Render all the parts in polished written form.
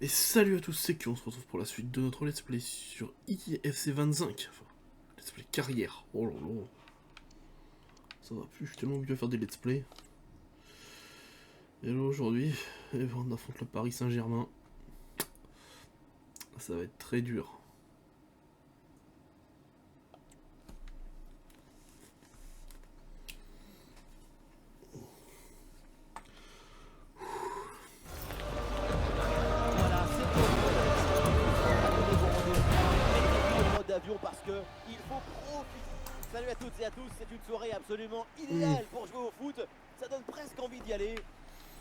Et salut à tous, c'est Q, on se retrouve pour la suite de notre let's play sur IFC 25. Enfin, let's play carrière. Oh là là. Ça va plus, je suis tellement habitué à faire des let's play. Et là aujourd'hui, on affronte le Paris Saint-Germain. Ça va être très dur. Voilà, c'est le mode d'avion parce que il faut profiter. Salut à toutes et à tous, c'est une soirée absolument idéale pour jouer au foot. Ça donne presque envie d'y aller.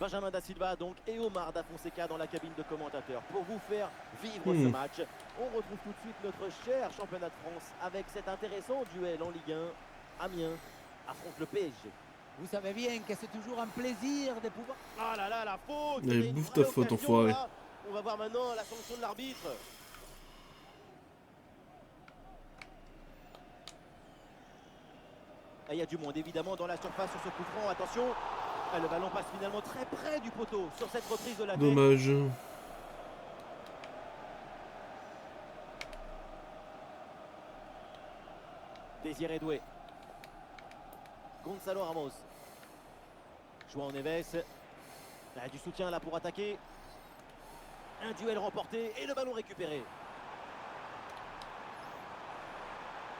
Benjamin Da Silva donc et Omar Da Fonseca dans la cabine de commentateurs pour vous faire vivre ce match. On retrouve tout de suite notre cher championnat de France avec cet intéressant duel en Ligue 1. Amiens affronte le PSG. Vous savez bien que c'est toujours un plaisir de pouvoir... Ah là là, la faute! Allez, C'était une bouffe vraie ta faute, occasion, enfoiré. là. On va voir maintenant la sanction de l'arbitre. Et il y a du monde évidemment dans la surface sur ce coup franc. Attention, ah, le ballon passe finalement très près du poteau sur cette reprise de la tête. Dommage. Désiré Doué. Gonzalo Ramos. João Neves. Il y a du soutien là pour attaquer. Un duel remporté et le ballon récupéré.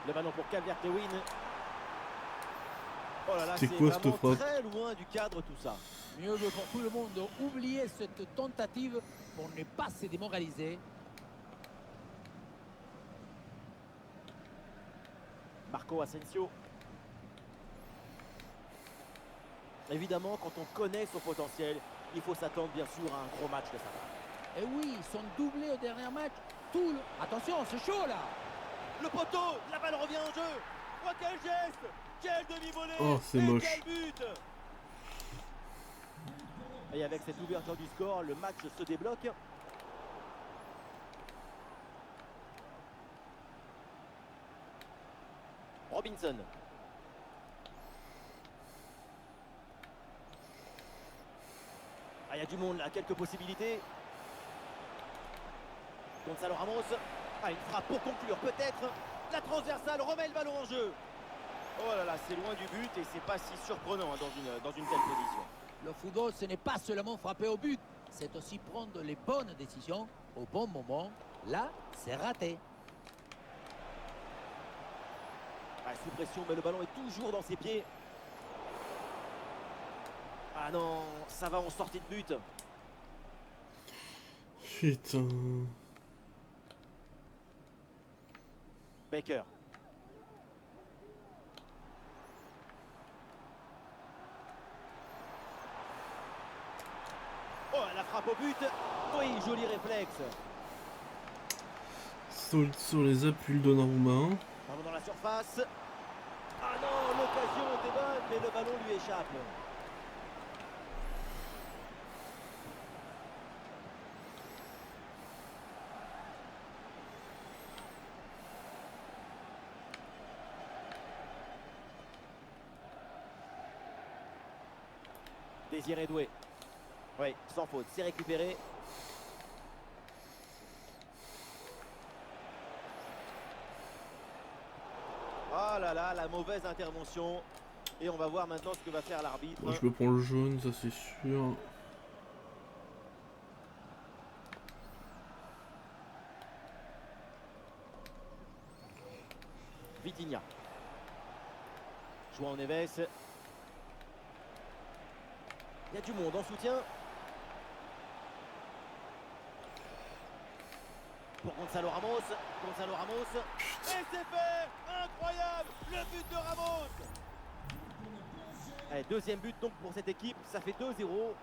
Le ballon pour Calvert-Lewin. Oh là là, C'est c'est quoi cette vraiment frappe? très loin du cadre tout ça. Mieux vaut pour tout le monde oublier cette tentative pour ne pas se démoraliser. Marco Asensio. Évidemment, quand on connaît son potentiel, il faut s'attendre bien sûr à un gros match de sa part. Et oui, ils sont doublés au dernier match. Attention, c'est chaud là. Le poteau, la balle revient en jeu. Oh, quel geste! Quel demi-volée! Oh, c'est et moche. quel but! Et avec cette ouverture du score, le match se débloque. Robinson. Ah, il y a du monde là, quelques possibilités. Gonzalo Ramos. Ah, une frappe pour conclure peut-être. La transversale remet le ballon en jeu. Oh là là, c'est loin du but et c'est pas si surprenant hein, dans une telle position. Le football, ce n'est pas seulement frapper au but. C'est aussi prendre les bonnes décisions au bon moment. Là, c'est raté. Ah, sous pression, mais le ballon est toujours dans ses pieds. Ah non, ça va en sortie de but. Putain. Baker. Oh, la frappe au but. Oui, joli réflexe. Saute sur les appuis de Donnarumma. Ballon dans la surface. Ah non, l'occasion était bonne, mais le ballon lui échappe. Désiré Doué. Oui, sans faute, c'est récupéré. Oh là là, la mauvaise intervention. Et on va voir maintenant ce que va faire l'arbitre. Moi, je me prends le jaune, ça c'est sûr. Vitinha. João Neves. Il y a du monde en soutien. Pour Gonzalo Ramos. Gonzalo Ramos. Et c'est fait! Incroyable! Le but de Ramos! Allez, deuxième but donc pour cette équipe. Ça fait 2-0.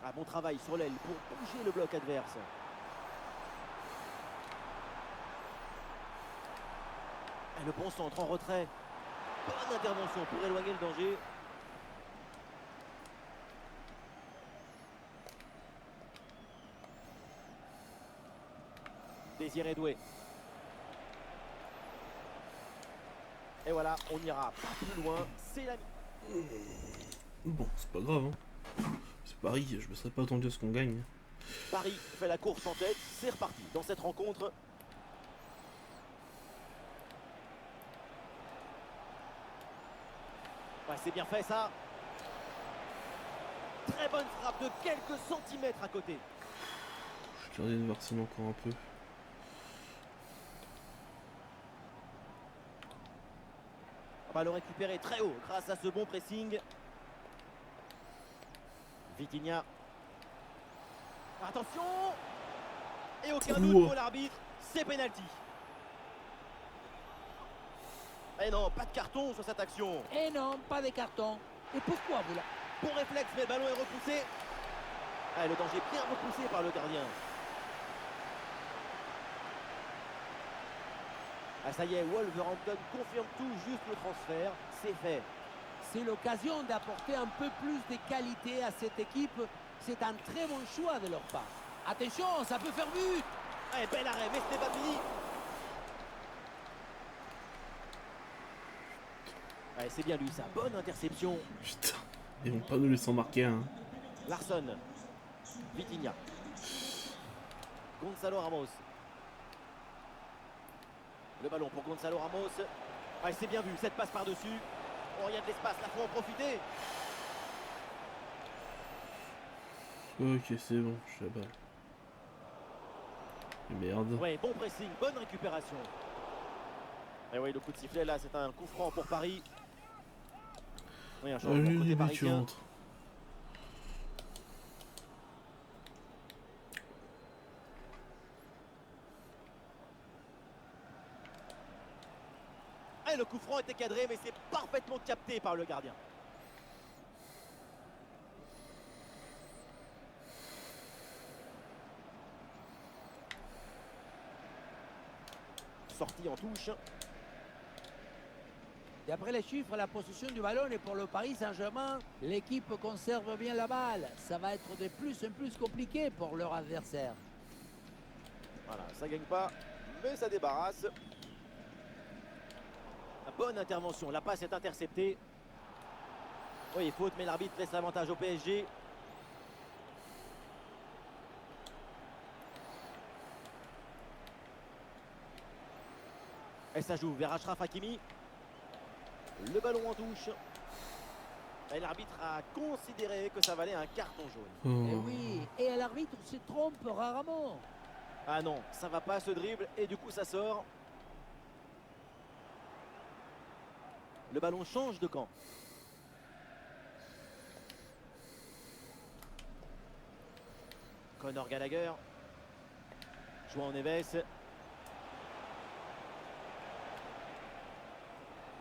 Ah, bon travail sur l'aile pour bouger le bloc adverse. Et le bon centre en retrait. Bonne intervention pour éloigner le danger. Désiré Doué. Et voilà, on n'ira pas plus loin. C'est la... Bon, c'est pas grave, hein. C'est Paris, je me serais pas attendu à ce qu'on gagne. Paris fait la course en tête, c'est reparti dans cette rencontre. Ouais, c'est bien fait ça. Très bonne frappe de quelques centimètres à côté. Je suis curieux de voir s'il y en a encore un peu. On va le récupérer très haut grâce à ce bon pressing. Vitinha. Attention. Et aucun doute pour l'arbitre, c'est pénalty. Et non, pas de carton sur cette action. Et non, pas de carton. Et pourquoi vous la... Bon réflexe, mais le ballon est repoussé. Ah, le danger bien repoussé par le gardien. Ah, ça y est, Wolverhampton confirme tout juste le transfert. C'est fait. C'est l'occasion d'apporter un peu plus de qualité à cette équipe. C'est un très bon choix de leur part. Attention, ça peut faire but. Allez, bel arrêt, mais ce n'est pas fini. Allez, c'est bien lui, sa bonne interception. Putain, ils vont pas nous laisser en marquer un. Larsson. Vitinha. Gonzalo Ramos. Le ballon pour Gonzalo Ramos. Allez, c'est bien vu, cette passe par-dessus. Oh, il y a de l'espace, là, faut en profiter. Ok, c'est bon, je suis à balle. Merde. Ouais, bon pressing, bonne récupération. Et oui, le coup de sifflet là, c'est un coup franc pour Paris. Oui, un changement côté parisien. Et le coup franc était cadré, mais c'est parfaitement capté par le gardien. Sortie en touche. D'après les chiffres, la possession du ballon est pour le Paris Saint-Germain. L'équipe conserve bien la balle. Ça va être de plus en plus compliqué pour leur adversaire. Voilà, ça gagne pas, mais ça débarrasse. Bonne intervention, la passe est interceptée. Oui, faute, mais l'arbitre laisse l'avantage au PSG. Et ça joue vers Achraf Hakimi. Le ballon en touche. Et l'arbitre a considéré que ça valait un carton jaune. Et oui, et l'arbitre se trompe rarement. Ah non, ça va pas ce dribble et du coup ça sort. Le ballon change de camp. Conor Gallagher. João Neves.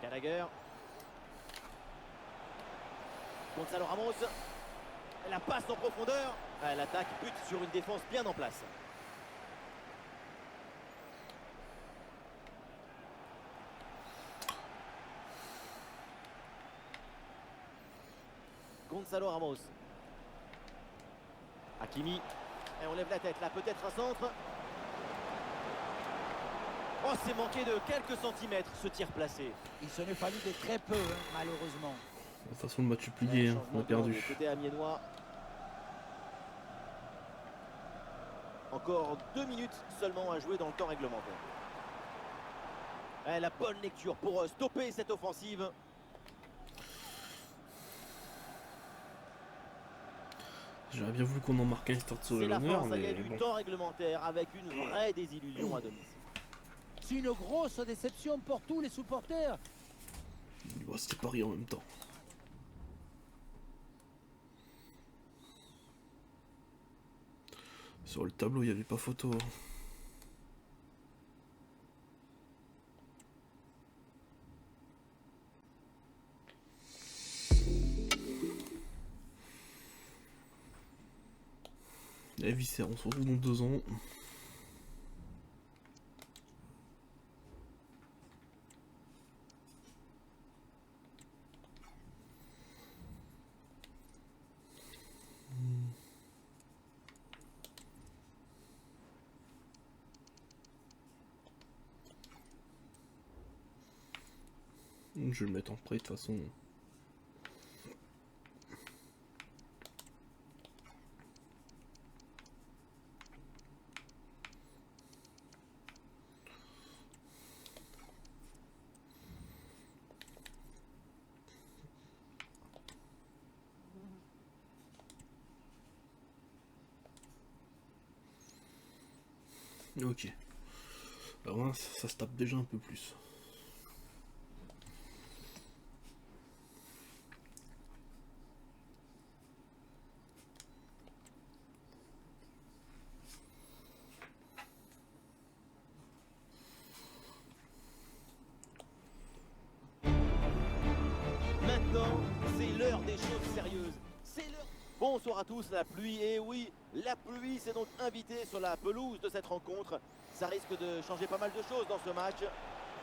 Gallagher. Gonzalo Ramos. La passe en profondeur. L'attaque bute sur une défense bien en place. Gonzalo Ramos. Hakimi. Et on lève la tête là, peut-être un centre. Oh, c'est manqué de quelques centimètres ce tir placé. Il s'en est fallu de très peu, hein, malheureusement. De toute façon, le match est plié, hein. On a perdu. Côté amiénois. Encore 2 minutes seulement à jouer dans le temps réglementaire. La bonne lecture pour stopper cette offensive. J'aurais bien voulu qu'on en marque un histoire de sauver C'est la l'honneur, fin, ça y est, mais du bon. temps réglementaire avec une vraie désillusion à domicile. C'est une grosse déception pour tous les supporters. Bon, c'était Paris en même temps. Sur le tableau, il n'y avait pas photo. Et Visser, on se retrouve dans 2 ans. Je vais le mettre en prêt de toute façon. Ok. Alors là, ça se tape déjà un peu plus. Maintenant, c'est l'heure des choses sérieuses. C'est l'heure. Bonsoir à tous, la pluie. Et oui, la pluie s'est donc invitée sur la pelouse de cette rencontre. Ça risque de changer pas mal de choses dans ce match.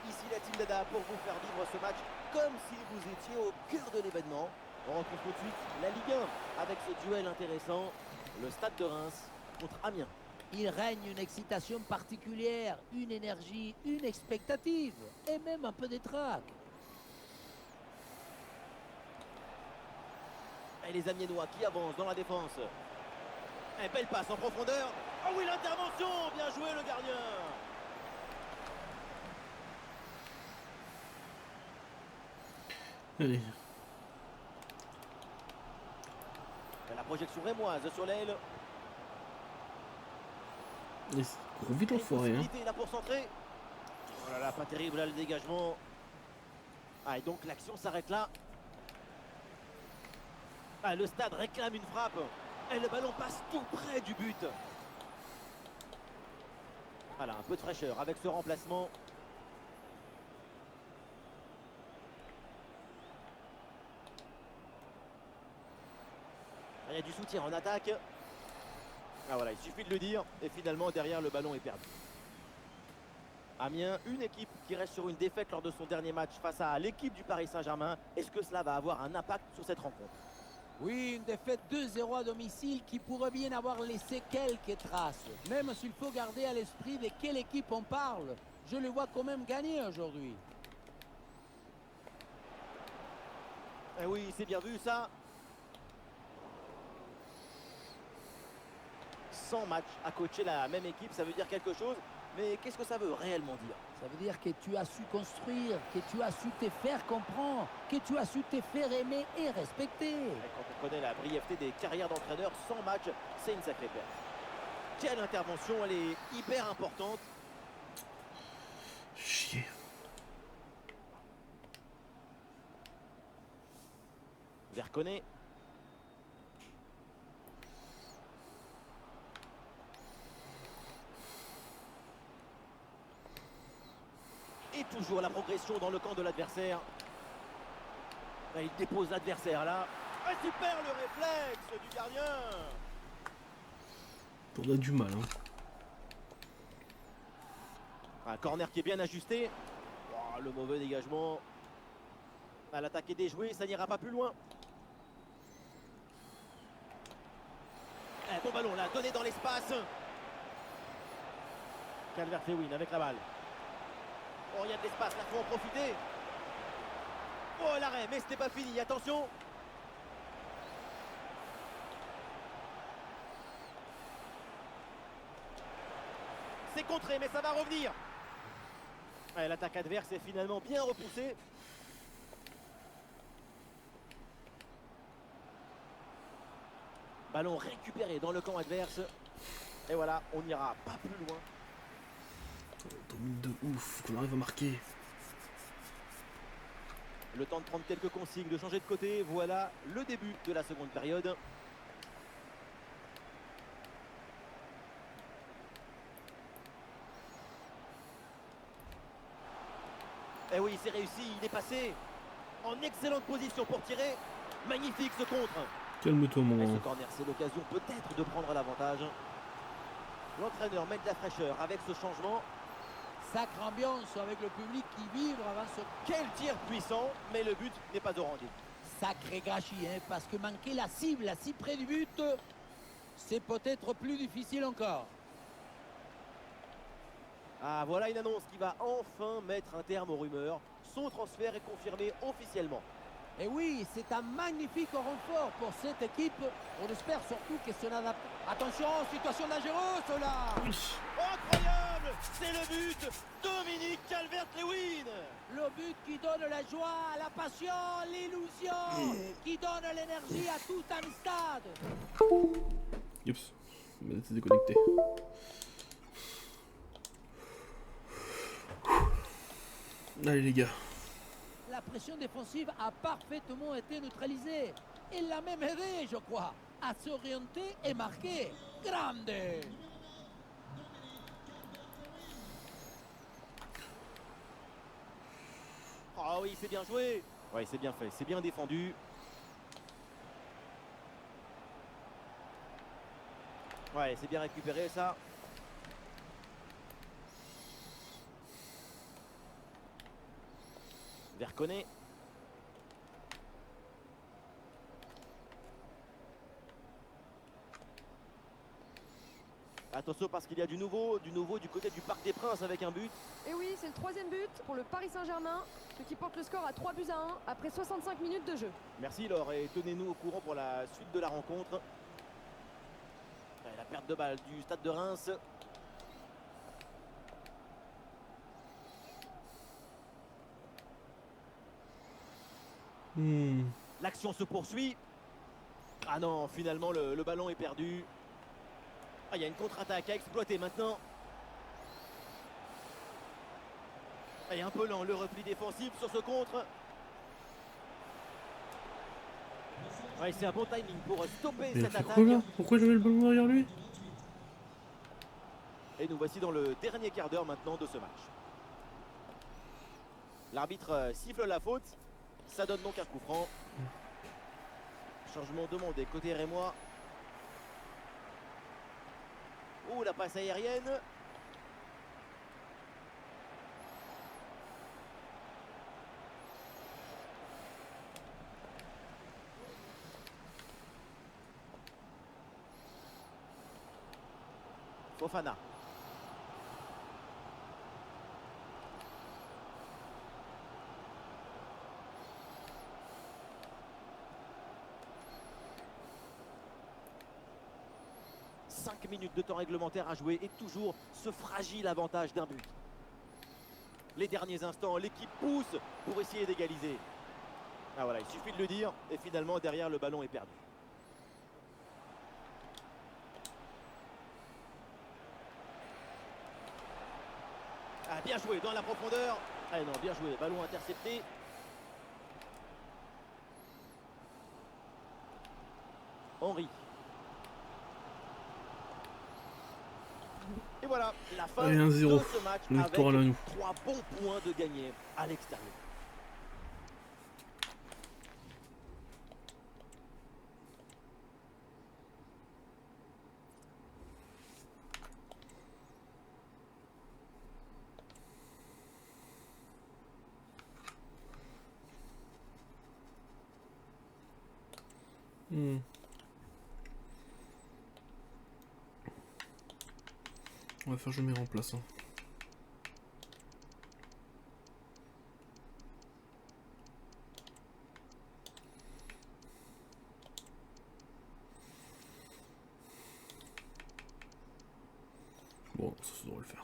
Ici la Team Dada pour vous faire vivre ce match comme si vous étiez au cœur de l'événement. On retrouve tout de suite la Ligue 1 avec ce duel intéressant. Le Stade de Reims contre Amiens. Il règne une excitation particulière, une énergie, une expectative et même un peu des trac. Et les Amiénois qui avancent dans la défense. Et belle passe en profondeur. Oh oui, l'intervention. Bien joué le gardien. Allez. Et la projection rémoise sur l'aile. Ils courent vite l'enfoiré, hein. Possibilité là pour centrer. Oh là là, pas terrible là le dégagement. Ah, et donc l'action s'arrête là. Ah, le Stade réclame une frappe. Et le ballon passe tout près du but. Voilà, un peu de fraîcheur avec ce remplacement. Il y a du soutien en attaque. Ah voilà, il suffit de le dire. Et finalement, derrière, le ballon est perdu. Amiens, une équipe qui reste sur une défaite lors de son dernier match face à l'équipe du Paris Saint-Germain. Est-ce que cela va avoir un impact sur cette rencontre? Oui, une défaite 2-0 à domicile qui pourrait bien avoir laissé quelques traces. Même s'il faut garder à l'esprit de quelle équipe on parle, je le vois quand même gagner aujourd'hui. Eh oui, c'est bien vu ça. 100 matchs à coacher la même équipe, ça veut dire quelque chose. Mais qu'est-ce que ça veut réellement dire? Ça veut dire que tu as su construire, que tu as su te faire comprendre, que tu as su te faire aimer et respecter. Et quand on connaît la brièveté des carrières d'entraîneurs, 100 matchs, c'est une sacrée perte. Quelle intervention, elle est hyper importante. Chier. Verconnet. Et toujours la progression dans le camp de l'adversaire. Il dépose l'adversaire là. Ah, super le réflexe du gardien. On a du mal, hein. Un corner qui est bien ajusté. Oh, le mauvais dégagement. À l'attaque est déjouée, ça n'ira pas plus loin. Bon ballon là, donné dans l'espace. Calvert-Lewin avec la balle. Oh, il y a de l'espace, là, faut en profiter. Oh, l'arrêt, mais ce n'est pas fini, attention. C'est contré, mais ça va revenir. Ouais, l'attaque adverse est finalement bien repoussée. Ballon récupéré dans le camp adverse. Et voilà, on n'ira pas plus loin. On domine de ouf, qu'on arrive à marquer. Le temps de prendre quelques consignes, de changer de côté. Voilà le début de la seconde période. Et oui, c'est réussi, il est passé en excellente position pour tirer. Magnifique ce contre. Calme-toi, Et mon... ce corner, c'est l'occasion peut-être de prendre l'avantage. L'entraîneur met de la fraîcheur avec ce changement. Sacre ambiance avec le public qui vibre avant ce Quel tir puissant, mais le but n'est pas au rendez-vous. sacré gâchis, hein, parce que manquer la cible si près du but, c'est peut-être plus difficile encore. Ah, voilà une annonce qui va enfin mettre un terme aux rumeurs. Son transfert est confirmé officiellement. Et oui, c'est un magnifique renfort pour cette équipe. On espère surtout que cela n'a... Attention, situation dangereuse là. Incroyable, c'est le but. Dominique Calvert-Lewin. Le but qui donne la joie, la passion, l'illusion, qui donne l'énergie à tout un stade. Oups, mais c'est déconnecté. Allez les gars. La pression défensive a parfaitement été neutralisée. Il l'a même aidé, je crois, à s'orienter et marquer. Grande! Oh oui, c'est bien joué. Oui, c'est bien fait, c'est bien défendu. Ouais, c'est bien récupéré ça. Verconnet. Attention parce qu'il y a du nouveau du côté du Parc des Princes avec un but. Et oui, c'est le 3e but pour le Paris Saint-Germain, ce qui porte le score à 3 buts à 1 après 65 minutes de jeu. Merci Laure et tenez-nous au courant pour la suite de la rencontre. Ouais, la perte de balle du stade de Reims. L'action se poursuit. Ah non, finalement le ballon est perdu. Ah, il y a une contre-attaque à exploiter maintenant. Ah, il est un peu lent le repli défensif sur ce contre. Ouais, c'est un bon timing pour stopper Mais il a cette fait attaque. quoi là? Pourquoi j'avais le ballon derrière lui? Et nous voici dans le dernier quart d'heure maintenant de ce match. L'arbitre siffle la faute. Ça donne donc un coup franc. Changement demandé côté rémois. Oh, la passe aérienne. Fofana. Cinq minutes de temps réglementaire à jouer et toujours ce fragile avantage d'un but. Les derniers instants, l'équipe pousse pour essayer d'égaliser. Ah voilà, il suffit de le dire et finalement derrière le ballon est perdu. Ah, bien joué dans la profondeur. Ah non, bien joué, ballon intercepté. Henry. Et voilà, la fin Allez, de 1-0. ce match La avec victoire à nous. 3 bons points de gagner à l'extérieur. On va faire jouer mes remplaçants. Bon, ça devrait le faire.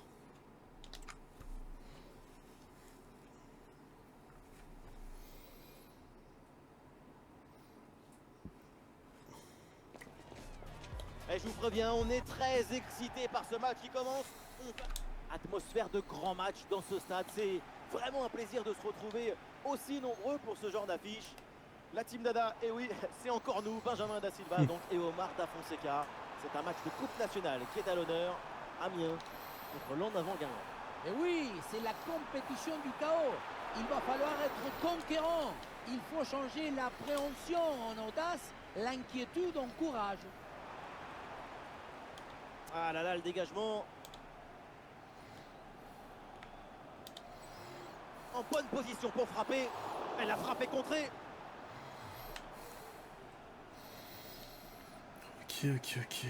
Et je vous préviens, on est très excité par ce match qui commence. Atmosphère de grand match dans ce stade. C'est vraiment un plaisir de se retrouver aussi nombreux pour ce genre d'affiche. La Team Dada, et oui, c'est encore nous, Benjamin Da Silva donc, et Omar Da Fonseca. C'est un match de Coupe nationale qui est à l'honneur. Amiens contre l'En Avant Guingamp. Et oui, c'est la compétition du chaos. Il va falloir être conquérant. Il faut changer l'appréhension en audace, l'inquiétude en courage. Ah là là, le dégagement. En bonne position pour frapper. Elle a frappé contrée. Ok.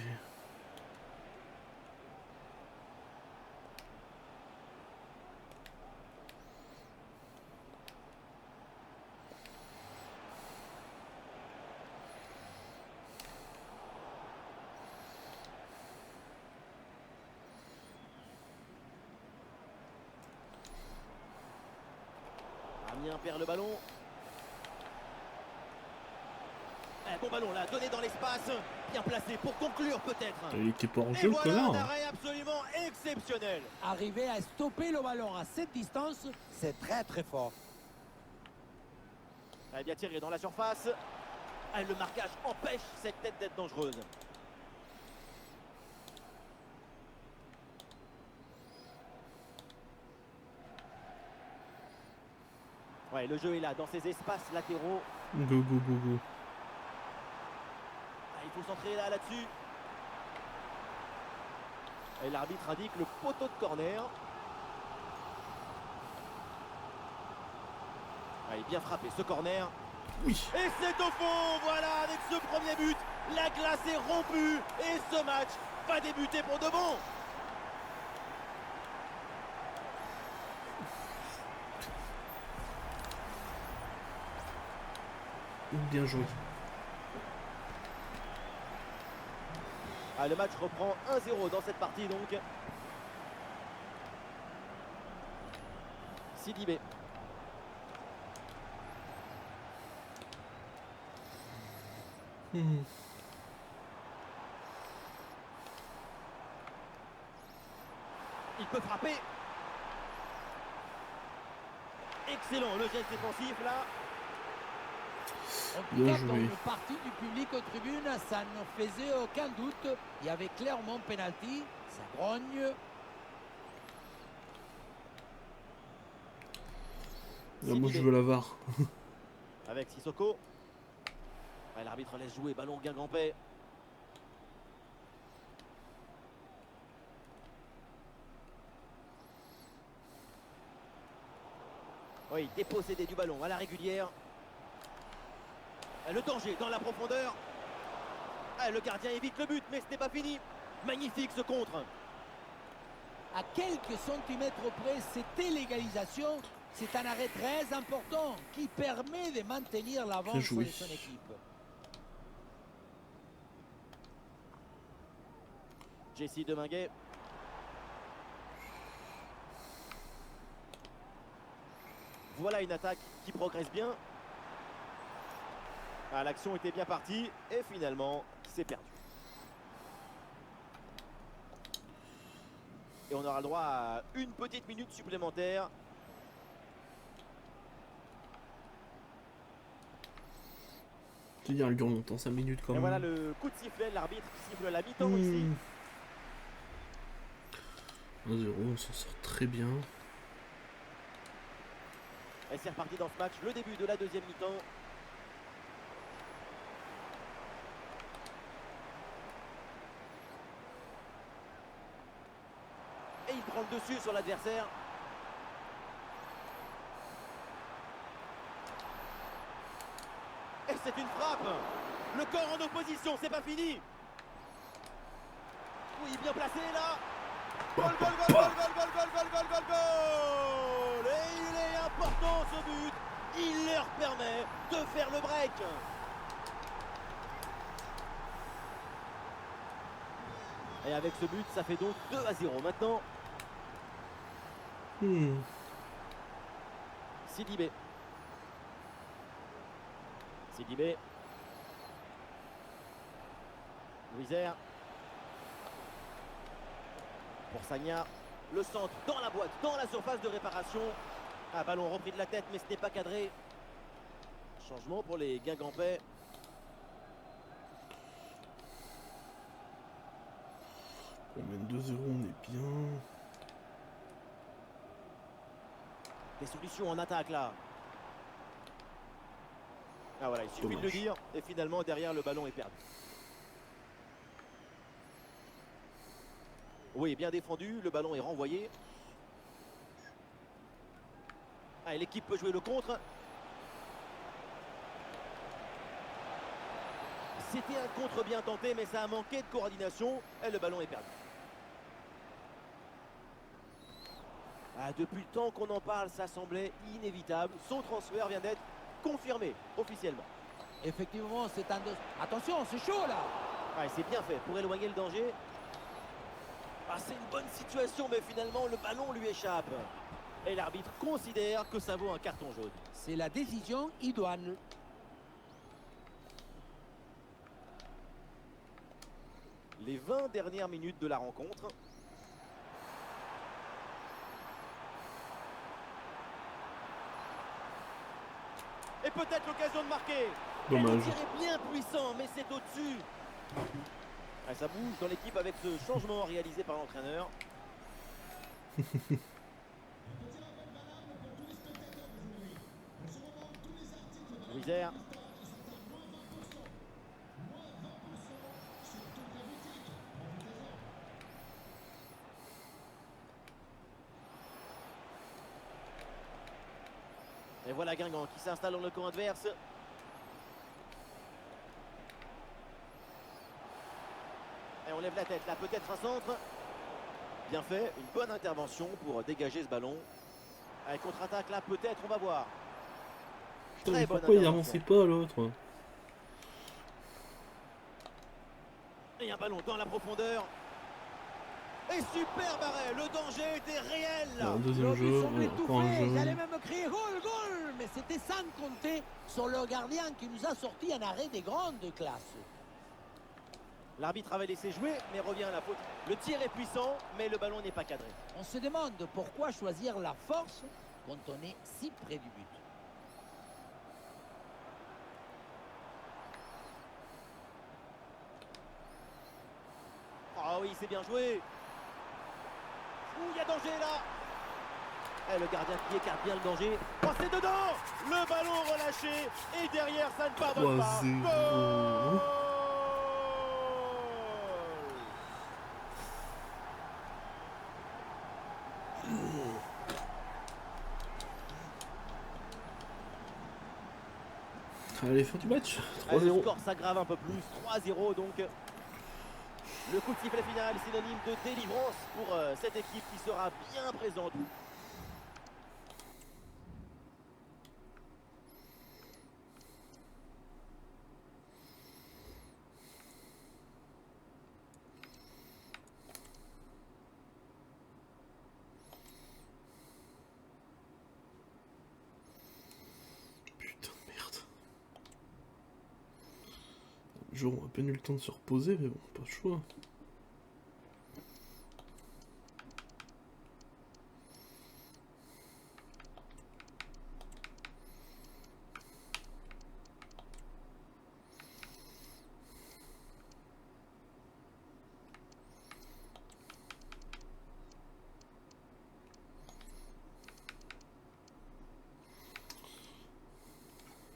Amiens perd le ballon. Bon ballon là, donné dans l'espace. Bien placé pour conclure peut-être. Il était pas en Et jeu, le voilà un connard. arrêt absolument exceptionnel. Arriver à stopper le ballon à cette distance, c'est très très fort. Bien tiré dans la surface. Le marquage empêche cette tête d'être dangereuse. Ouais, le jeu est là, dans ces espaces latéraux. Go, go, go, go. Il faut centrer là-dessus. Et l'arbitre indique le poteau de corner. Il est bien frappé ce corner. Oui. Et c'est au fond, voilà, avec ce premier but, la glace est rompue et ce match va débuter pour de bon. Bien joué. Le match reprend 1-0 dans cette partie donc. Sidibé. Hmm. Il peut frapper. Excellent le geste défensif là. En tout Bien cas, joué. dans le parti du public aux tribunes, ça ne faisait aucun doute. Il y avait clairement penalty, ça grogne. Là, moi, je Sidibé. veux la VAR. Avec Sissoko. L'arbitre laisse jouer, ballon Guingampais. Oui, dépossédé du ballon à la régulière. Le danger dans la profondeur. Le gardien évite le but, mais ce n'est pas fini. Magnifique ce contre. À quelques centimètres près, c'était l'égalisation. C'est un arrêt très important qui permet de maintenir l'avance joué. de son équipe. Jesse Deminguet. Voilà une attaque qui progresse bien. L'action était bien partie et finalement c'est perdu. Et on aura le droit à une petite minute supplémentaire. C'est-à-dire, elle dure longtemps, 5 minutes quand Et même. voilà le coup de sifflet, l'arbitre qui siffle la mi-temps ici. 1-0, on s'en sort très bien. Et c'est reparti dans ce match, le début de la deuxième mi-temps. Et il prend le dessus sur l'adversaire. Et c'est une frappe. Le corps en opposition, c'est pas fini. Oui, bien placé là. Goal, goal, goal, goal, goal, goal, goal, goal, goal, goal, goal. Et il est important ce but. Il leur permet de faire le break. Et avec ce but, ça fait donc 2-0 maintenant. Sidibé. Sidibé. Louisère. Pour Sagna. Le centre dans la boîte, dans la surface de réparation. Un ballon repris de la tête, mais ce n'est pas cadré. Changement pour les Guingampais. On mène 2-0, on est bien. Des solutions en attaque là. Voilà, il suffit de le Dommage. dire. Et finalement, derrière, le ballon est perdu. Oui, bien défendu. Le ballon est renvoyé. L'équipe peut jouer le contre. C'était un contre bien tenté, mais ça a manqué de coordination. Et le ballon est perdu. Depuis le temps qu'on en parle, ça semblait inévitable. Son transfert vient d'être confirmé officiellement. Effectivement, c'est un... Attention, c'est chaud là. C'est bien fait pour éloigner le danger. C'est une bonne situation, mais finalement, le ballon lui échappe. Et l'arbitre considère que ça vaut un carton jaune. C'est la décision idoine. les 20 dernières minutes de la rencontre. Et peut-être l'occasion de marquer. Et le Dommage. tir est bien puissant, mais c'est au-dessus. Ah, ça bouge dans l'équipe avec ce changement réalisé par l'entraîneur. Louisère. Et voilà Guingamp qui s'installe dans le camp adverse. Et on lève la tête là, peut-être un centre. Bien fait, une bonne intervention pour dégager ce ballon. Allez, contre-attaque là, peut-être, on va voir. Putain, Très mais bonne pourquoi il intervention. avançait pas l'autre? Et un ballon dans la profondeur. Et super arrêt, le danger était réel. Un deuxième Le but jeu, semble encore un étouffé, jeu. j'allais même crier goal, goal, mais c'était sans compter sur le gardien qui nous a sorti un arrêt de grande classe. L'arbitre avait laissé jouer, mais revient à la faute. Le tir est puissant, mais le ballon n'est pas cadré. On se demande pourquoi choisir la force quand on est si près du but. Ah oui, c'est bien joué. Ouh, il y a danger là. Et le gardien qui écarte bien le danger. Oh, c'est dedans. Le ballon relâché. Et derrière, ça ne pardonne pas. 3-0. Goal. Allez, fin du match. Le 3-0. score s'aggrave un peu plus. 3-0 donc. Le coup de sifflet final, synonyme de délivrance pour cette équipe qui sera bien présente. Putain de merde. Les joueurs ont à peine eu le temps de se reposer, mais bon, pas le choix.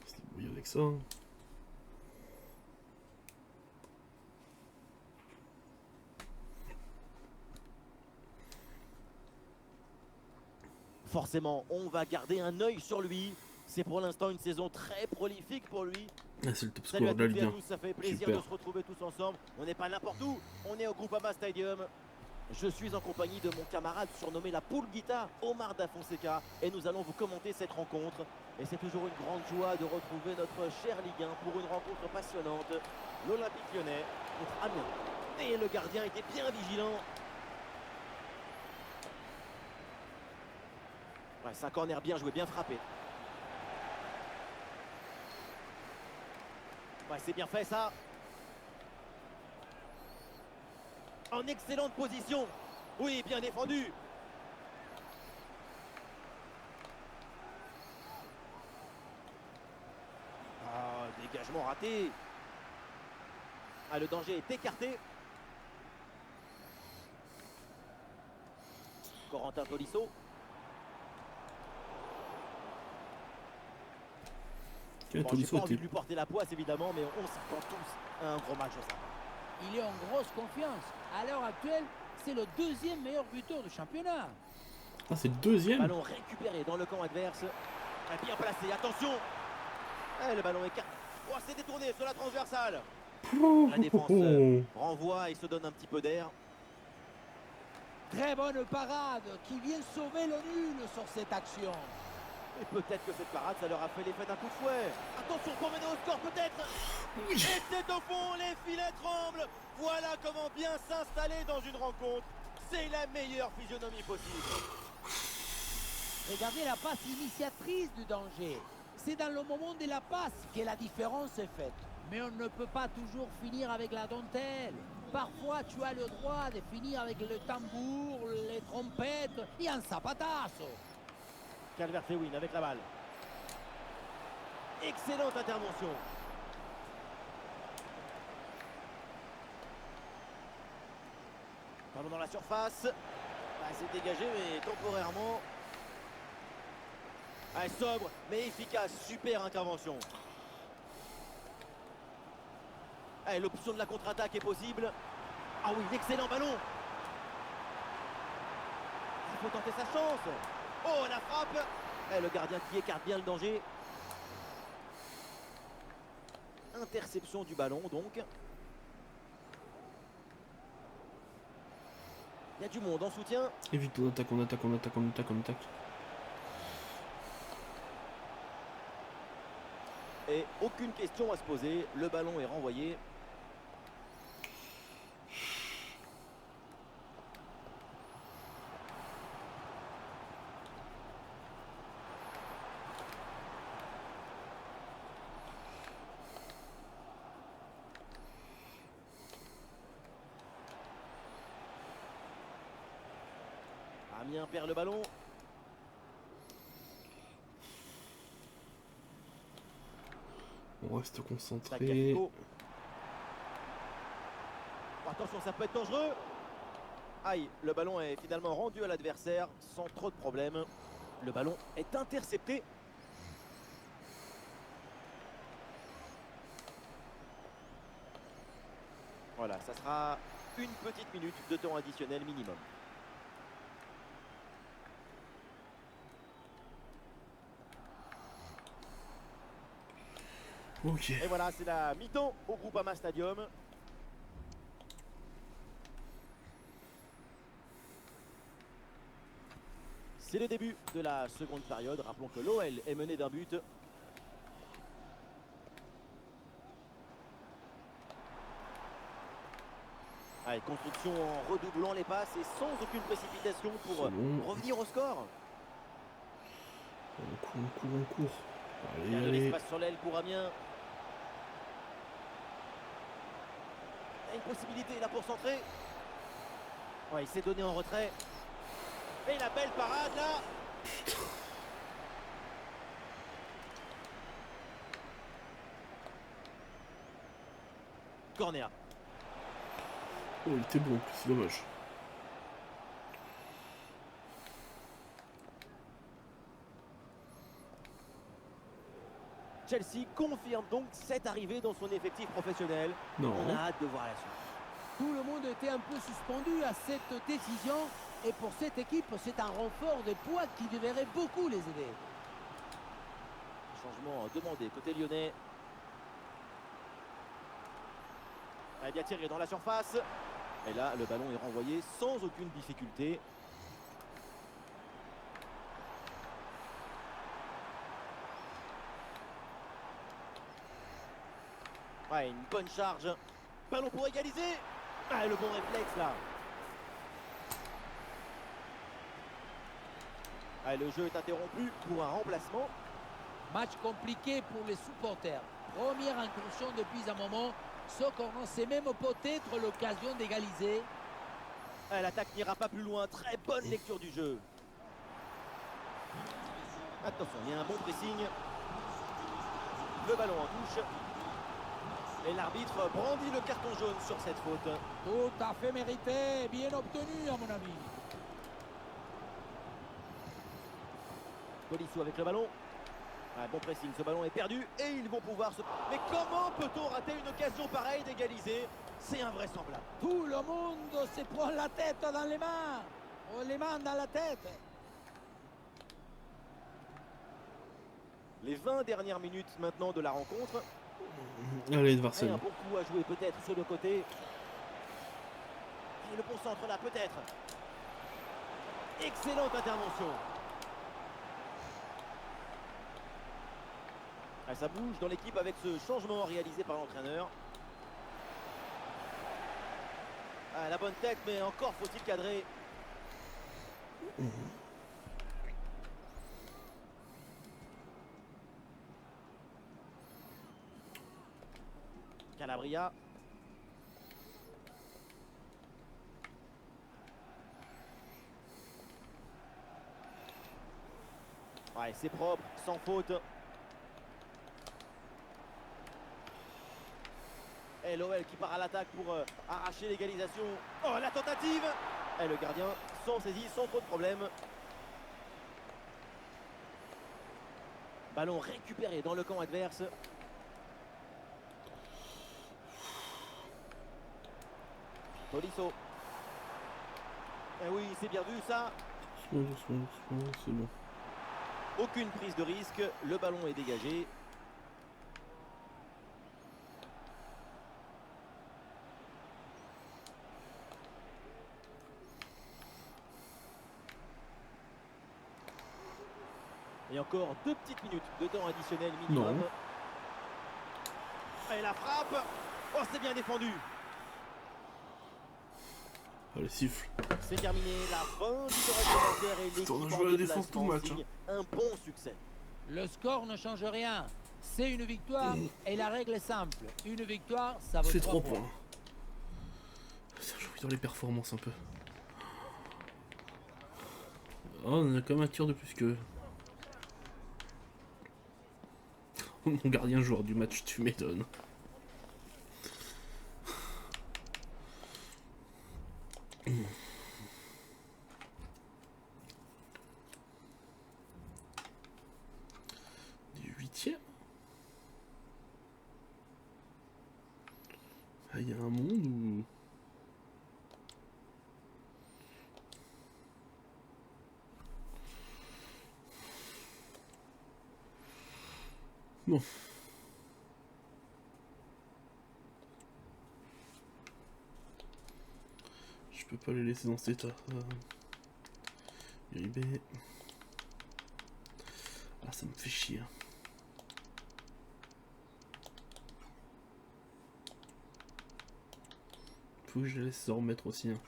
On va se débrouiller avec ça. Hein. Forcément, on va garder un œil sur lui. C'est pour l'instant une saison très prolifique pour lui. Ah, c'est le top Salut à score de la toutes et Ligue à 1. tous, ça fait plaisir Super. de se retrouver tous ensemble. On n'est pas n'importe où, on est au Groupama Stadium. Je suis en compagnie de mon camarade surnommé la poule guitare, Omar Da Fonseca, et nous allons vous commenter cette rencontre. Et c'est toujours une grande joie de retrouver notre cher Ligue 1 pour une rencontre passionnante. L'Olympique Lyonnais contre Amiens. Et le gardien était bien vigilant. Ouais, c'est un corner bien joué, bien frappé. Ouais, c'est bien fait ça. En excellente position. Oui, bien défendu. Ah, dégagement raté. Ah, le danger est écarté. Corentin Tolisso. Quel Bon, j'ai Tolisso pas envie était de lui porter la poisse évidemment, mais on s'attend tous à un gros match de ça. Il est en grosse confiance. À l'heure actuelle, c'est le deuxième meilleur buteur du championnat. Ah, c'est le deuxième. Ballon récupéré dans le camp adverse. Ah, bien placé, attention. Eh, le ballon écarte. Oh, c'est détourné sur la transversale. La défense renvoie et se donne un petit peu d'air. Très bonne parade qui vient sauver le nul sur cette action. Et peut-être que cette parade, ça leur a fait l'effet d'un coup de fouet. Attention pour mener au score peut-être. Et c'est au fond, les filets tremblent. Voilà comment bien s'installer dans une rencontre. C'est la meilleure physionomie possible. Regardez la passe initiatrice du danger. C'est dans le moment de la passe que la différence est faite. Mais on ne peut pas toujours finir avec la dentelle. Parfois, tu as le droit de finir avec le tambour, les trompettes et un zapatazo. Calvert-Lewin avec la balle. Excellente intervention. Ballon dans la surface. C'est dégagé, mais temporairement. Sobre, mais efficace. Super intervention. L'option de la contre-attaque est possible. Ah oui, l'excellent ballon. Il faut tenter sa chance. Oh, la frappe. Le gardien qui écarte bien le danger. Interception du ballon, donc. Il y a du monde en soutien. Et vite, on attaque, on attaque, on attaque, on attaque, on attaque. Et aucune question à se poser. Le ballon est renvoyé. Amiens perd le ballon. On reste concentré. Tagliafico. Attention, ça peut être dangereux. Aïe, le ballon est finalement rendu à l'adversaire sans trop de problèmes. Le ballon est intercepté. Voilà, ça sera une petite minute de temps additionnel minimum. Ok. Et voilà, c'est la mi-temps au Groupama Stadium. C'est le début de la seconde période. Rappelons que l'OL est mené d'un but. Allez, construction en redoublant les passes et sans aucune précipitation pour bon. revenir au score. On court, on court, on court. Il y a Allez, de allez. l'espace sur l'aile pour Amiens. Il y a une possibilité là pour centrer. Ouais, il s'est donné en retrait. Et la belle parade là. Corner. Oh, il était bon en plus, c'est dommage. Chelsea confirme donc cette arrivée dans son effectif professionnel. Non. On a hâte de voir la suite. Tout le monde était un peu suspendu à cette décision. Et pour cette équipe, c'est un renfort de poids qui devrait beaucoup les aider. Changement demandé côté lyonnais. Bien tiré dans la surface. Et là, le ballon est renvoyé sans aucune difficulté. Ouais, une bonne charge. Ballon pour égaliser. Le bon réflexe là. Le jeu est interrompu pour un remplacement. Match compliqué pour les supporters. Première incursion depuis un moment. Ce qu'on sait même peut-être l'occasion d'égaliser. L'attaque n'ira pas plus loin. Très bonne lecture du jeu. Attention, il y a un bon pressing. Le ballon en touche. Et l'arbitre brandit le carton jaune sur cette faute. Tout à fait mérité. Bien obtenu à mon avis. Tolisso avec le ballon. Bon pressing, ce ballon est perdu et ils vont pouvoir se... Mais comment peut-on rater une occasion pareille d'égaliser? C'est invraisemblable. Tout le monde se prend la tête dans les mains. Oh, les mains dans la tête. Les 20 dernières minutes maintenant de la rencontre. Allez, Et Varsel. un bon coup à jouer peut-être sur le côté. Et le bon centre là peut-être. Excellente intervention. Ça bouge dans l'équipe avec ce changement réalisé par l'entraîneur. La bonne tête, mais encore faut-il cadrer. Calabria. Ouais, c'est propre, sans faute. Et l'OL qui part à l'attaque pour arracher l'égalisation. Oh, la tentative! Et le gardien s'en saisit sans trop de problème. Ballon récupéré dans le camp adverse. Tolisso. Eh oui, c'est bien vu ça. Doucement, c'est bon. Aucune prise de risque. Le ballon est dégagé. Et encore 2 petites minutes de temps additionnel minimum. Non. Et la frappe. Oh, c'est bien défendu. Allez, siffle. C'est terminé. La fin du temps réglementaire et l'équipe On a en joué à la défense tout le déplacement match. signe un bon succès. Le score ne change rien. C'est une victoire et la règle est simple. Une victoire, ça vaut C'est 3 3 points. J'ai envie dans les performances un peu. Oh, on a quand même un tir de plus que. Mon gardien joueur du match, tu m'étonnes. Du 8e. Ah, il y a un monde où. Bon. Je peux pas les laisser dans cet état. Uribe. Ah, ça me fait chier. Faut que je les laisse se remettre aussi. Hein.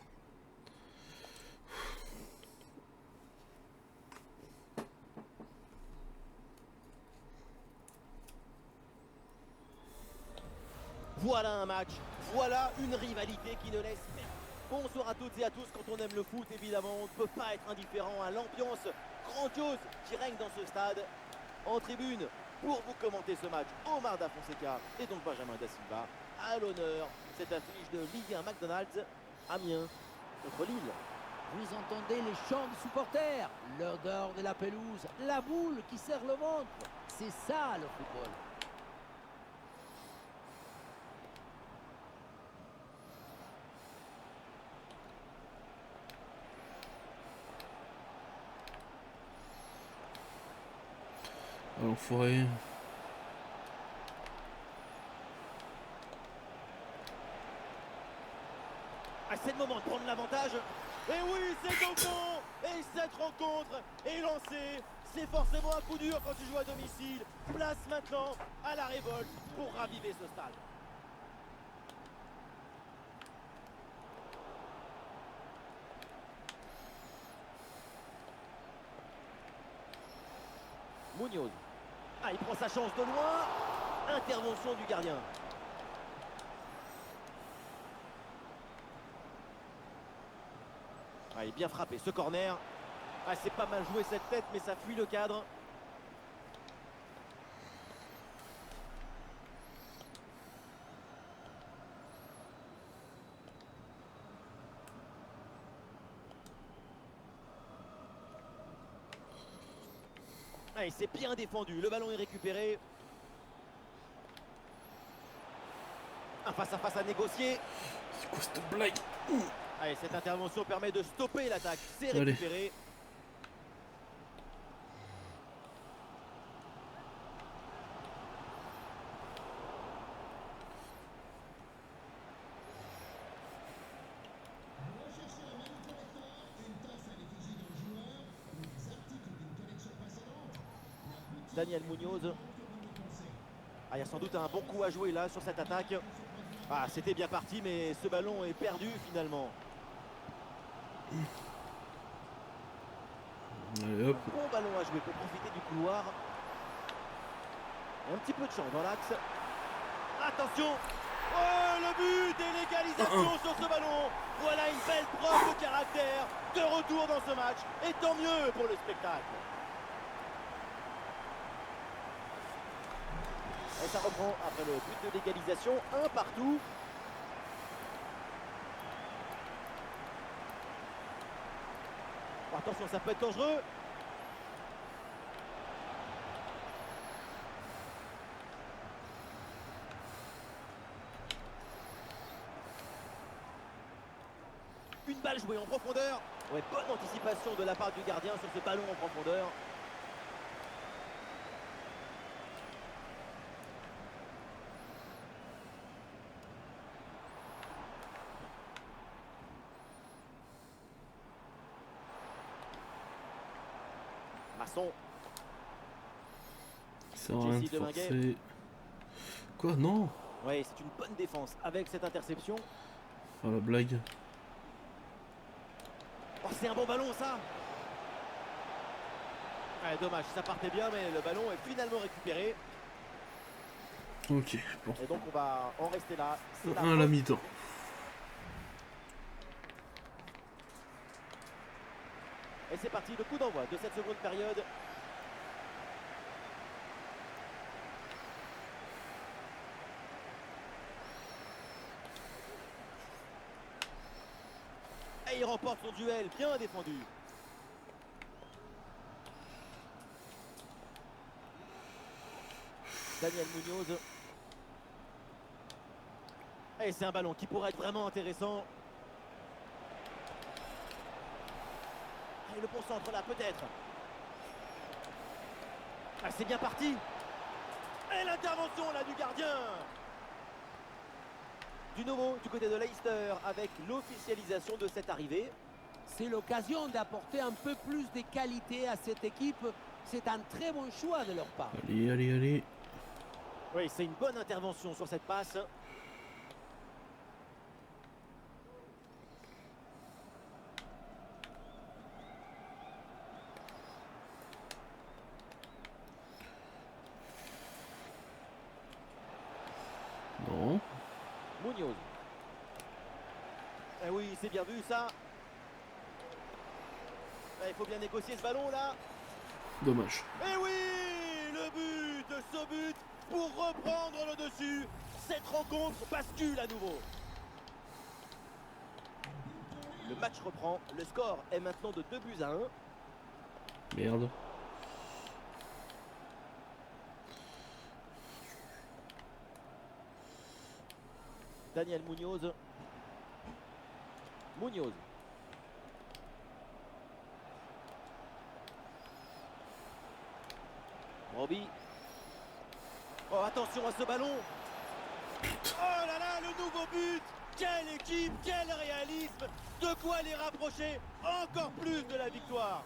Voilà un match, voilà une rivalité qui ne laisse rien. Bonsoir à toutes et à tous, quand on aime le foot, évidemment, on ne peut pas être indifférent à l'ambiance grandiose qui règne dans ce stade. En tribune, pour vous commenter ce match, Omar Da Fonseca et donc Benjamin Da Silva. À l'honneur, cette affiche de Ligue 1 McDonald's, Amiens contre Lille. Vous entendez les chants des supporters, l'odeur de la pelouse, la boule qui serre le ventre. C'est ça le football. Ah, l'enfoiré. Ah, c'est le moment de prendre l'avantage. Et oui, c'est au fond. Et cette rencontre est lancée. C'est forcément un coup dur quand tu joues à domicile. Place maintenant à la révolte pour raviver ce stade. Munoz. Ah, il prend sa chance de loin. Intervention du gardien. Ah, il est bien frappé, ce corner. Ah, c'est pas mal joué cette tête, mais ça fuit le cadre. Ah, il s'est bien défendu, le ballon est récupéré. Un face-à-face à négocier. C'est quoi cette blague? Allez, cette intervention permet de stopper l'attaque. C'est Allez. récupéré. Daniel Munoz. Ah, il y a sans doute un bon coup à jouer là sur cette attaque. Ah, c'était bien parti, mais ce ballon est perdu finalement. Allez hop. Bon ballon à jouer pour profiter du couloir. Un petit peu de champ dans l'axe. Attention! Oh, le but et l'égalisation sur ce ballon. Voilà une belle preuve de caractère. De retour dans ce match. Et tant mieux pour le spectacle. Et ça reprend après le but de l'égalisation. Un partout. Attention, ça peut être dangereux. Une balle jouée en profondeur. Ouais, bonne anticipation de la part du gardien sur ce ballon en profondeur. Masson. Ça sert à rien de Jesse Deminguet. forcer. Quoi? Non! Oui, c'est une bonne défense avec cette interception. Ah, la blague. Oh, c'est un bon ballon ça. Ouais, dommage, ça partait bien mais le ballon est finalement récupéré. Ok, bon. Et donc on va en rester là. C'est la 1 à la mi-temps. Et c'est parti, le coup d'envoi de cette seconde période. Et il remporte son duel, bien défendu. Daniel Munoz. Et c'est un ballon qui pourrait être vraiment intéressant. Et le bon centre là, peut-être. Ah, c'est bien parti. Et l'intervention là du gardien. Du nouveau du côté de Leicester avec l'officialisation de cette arrivée. C'est l'occasion d'apporter un peu plus de qualité à cette équipe. C'est un très bon choix de leur part. Allez, allez, allez. Oui, c'est une bonne intervention sur cette passe. Non. Munoz. Eh oui, c'est bien vu ça. Il faut bien négocier ce ballon là. Dommage. Et oui, le but, ce but pour reprendre le dessus. Cette rencontre bascule à nouveau. Le match reprend. Le score est maintenant de 2-1. Merde. Daniel Munoz. Munoz. Robbie. Oh, attention à ce ballon. Oh là là, le nouveau but. Quelle équipe, quel réalisme. De quoi les rapprocher encore plus de la victoire.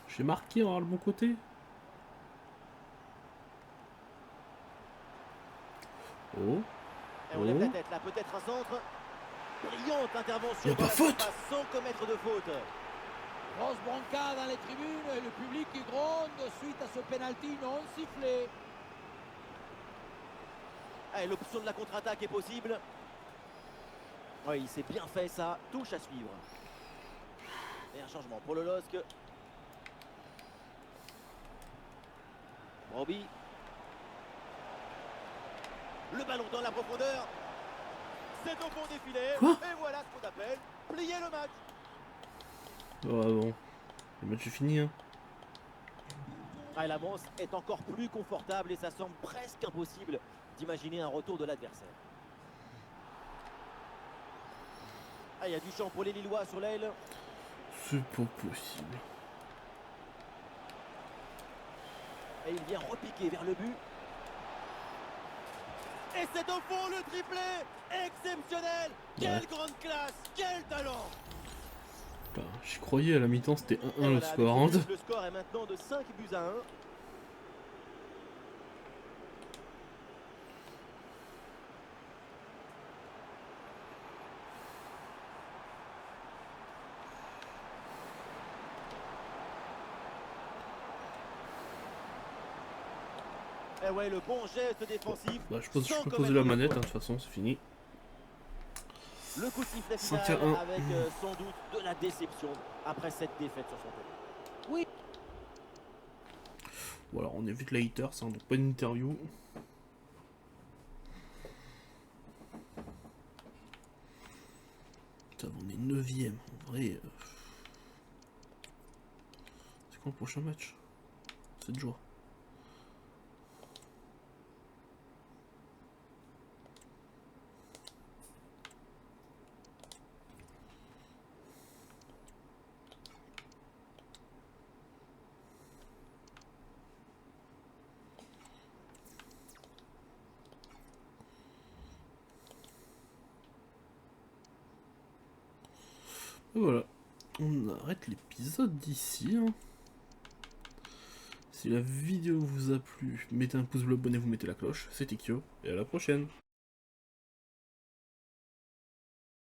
J'ai marqué, on aura le bon côté. Oh. Et on lève la tête là, peut-être un centre. Brillante intervention. Y a pas dans la faute. surface sans commettre de faute. Grosse bronca dans les tribunes et le public qui gronde suite à ce penalty non sifflé. Allez, l'option de la contre-attaque est possible. Oui, il s'est bien fait ça. Touche à suivre. Et un changement pour le LOSC. Robbie. Le ballon dans la profondeur. C'est au fond des filets. Quoi? Et voilà ce qu'on appelle plier le match. Ouais, bon. Le match est fini, hein. Ah, l'avance est encore plus confortable et ça semble presque impossible d'imaginer un retour de l'adversaire. Ah, il y a du champ pour les Lillois sur l'aile. C'est pas possible. Et il vient repiquer vers le but. Et c'est au fond le triplé. Exceptionnel. Quelle grande classe. Quel talent. Bah, j'y croyais à la mi-temps, c'était 1-1 Et le voilà, score. avec Hein. ce but, le score est maintenant de 5-1. Et ouais, le bon geste défensif. Bah, je pense que je sans peux commettre poser la de manette, faute. hein, de toute façon, c'est fini. Le coup de sifflet 5 final à 1. avec sans doute de la déception après cette défaite sur son terrain. Oui, Voilà, on évite les haters, hein, donc pas d'interview. Putain, on est 9ème, en vrai. C'est quand le prochain match? 7 jours. Et voilà, on arrête l'épisode d'ici. Hein. Si la vidéo vous a plu, mettez un pouce bleu, abonnez-vous, mettez la cloche. C'était Kyo, et à la prochaine.